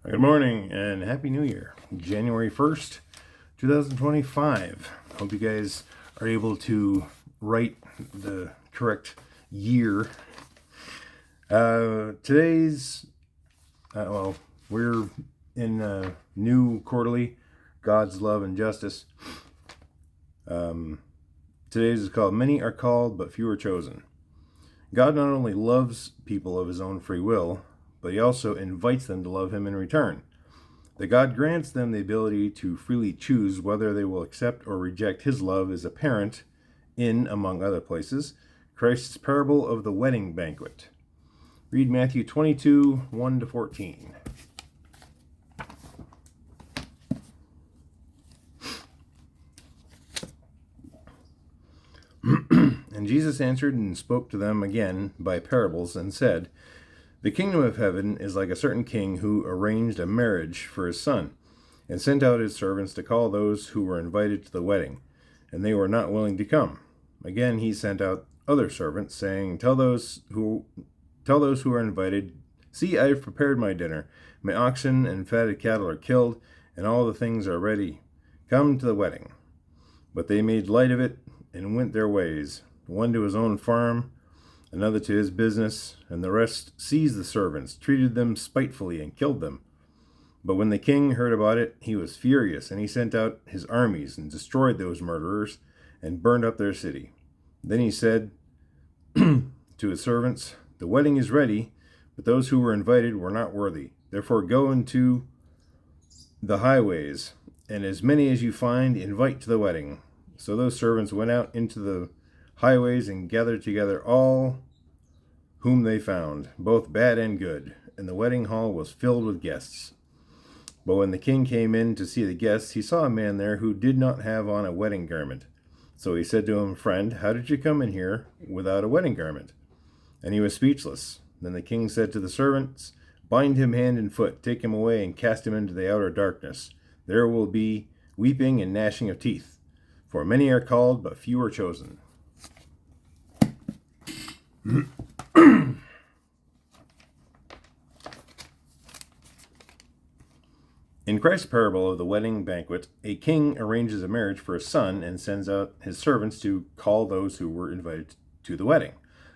Good morning and Happy New Year. January 1st, 2025. Hope you guys are able to write the correct year. We're in a new quarterly, God's Love and Justice. Today's is called Many Are Called, but Few Are Chosen. God not only loves people of his own free will, but he also invites them to love him in return. That God grants them the ability to freely choose whether they will accept or reject his love is apparent in, among other places, Christ's parable of the wedding banquet. Read Matthew 22, 1-14. And Jesus answered and spoke to them again by parables and said, The kingdom of heaven is like a certain king who arranged a marriage for his son, and sent out his servants to call those who were invited to the wedding, and they were not willing to come. Again he sent out other servants, saying, Tell those who are invited, See, I have prepared my dinner. My oxen and fatted cattle are killed, and all the things are ready. Come to the wedding. But they made light of it and went their ways, one to his own farm, another to his business, and the rest seized the servants, treated them spitefully, and killed them. But when the king heard about it, he was furious, and he sent out his armies and destroyed those murderers and burned up their city. Then he said to his servants, The wedding is ready, but those who were invited were not worthy. Therefore go into the highways, and as many as you find, invite to the wedding. So those servants went out into the highways and gathered together all whom they found, both bad and good, and the wedding hall was filled with guests. But when the king came in to see the guests, he saw a man there who did not have on a wedding garment. So he said to him, Friend, how did you come in here without a wedding garment? And he was speechless. Then the king said to the servants, Bind him hand and foot, take him away, and cast him into the outer darkness. There will be weeping and gnashing of teeth, for many are called, but few are chosen. In Christ's parable of the wedding banquet, a king arranges a marriage for his son and sends out his servants to call those who were invited to the wedding.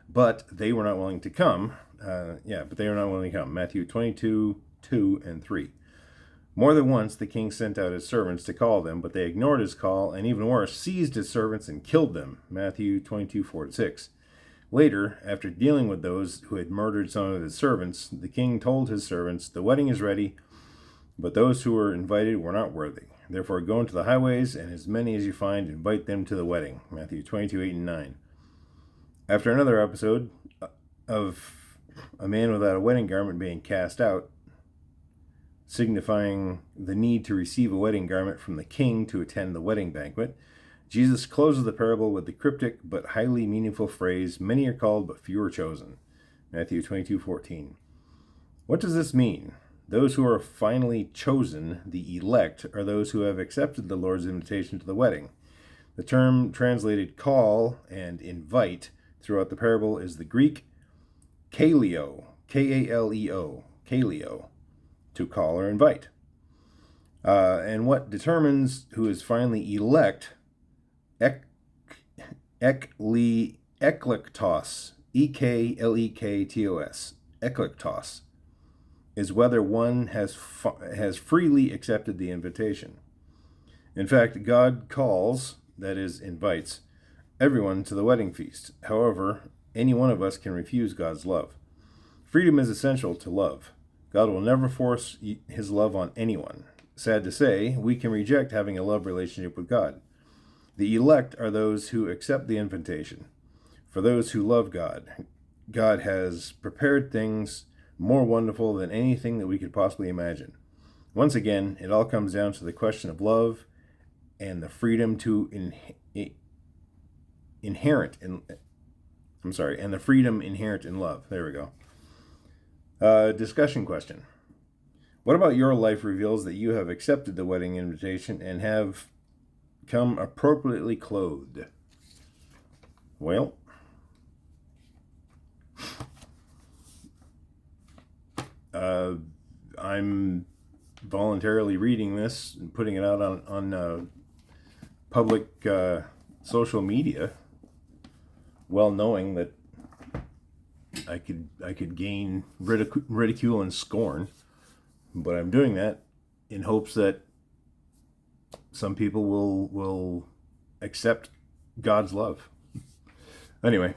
But they were not willing to come. Matthew 22, 2 and 3. More than once, the king sent out his servants to call them, but they ignored his call, and even worse, seized his servants and killed them. Matthew 22, 4-6. Later, after dealing with those who had murdered some of his servants, the king told his servants, The wedding is ready, but those who were invited were not worthy. Therefore go into the highways, and as many as you find, invite them to the wedding. Matthew 22, 8 and 9. After another episode of a man without a wedding garment being cast out, signifying the need to receive a wedding garment from the king to attend the wedding banquet, Jesus closes the parable with the cryptic but highly meaningful phrase, Many are called, but few are chosen. Matthew 22:14. What does this mean? Those who are finally chosen, the elect, are those who have accepted the Lord's invitation to the wedding. The term translated call and invite throughout the parable is the Greek kaleo, K-A-L-E-O, kaleo, to call or invite. And what determines who is finally elect, eklektos, E-K-L-E-K-T-O-S, eklektos, is whether one has freely accepted the invitation. In fact, God calls, that is, invites, everyone to the wedding feast. However, any one of us can refuse God's love. Freedom is essential to love. God will never force his love on anyone. Sad to say, we can reject having a love relationship with God. The elect are those who accept the invitation. For those who love God, God has prepared things more wonderful than anything that we could possibly imagine. Once again, it all comes down to the question of love and the freedom to inherent in love. There we go. Discussion question. What about your life reveals that you have accepted the wedding invitation and have come appropriately clothed? Well, I'm voluntarily reading this and putting it out on public social media, well knowing that I could gain ridicule and scorn, but I'm doing that in hopes that some people will accept God's love. Anyway,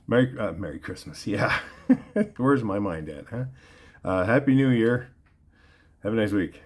Merry Christmas. Yeah, where's my mind at, huh? Happy New Year. Have a nice week.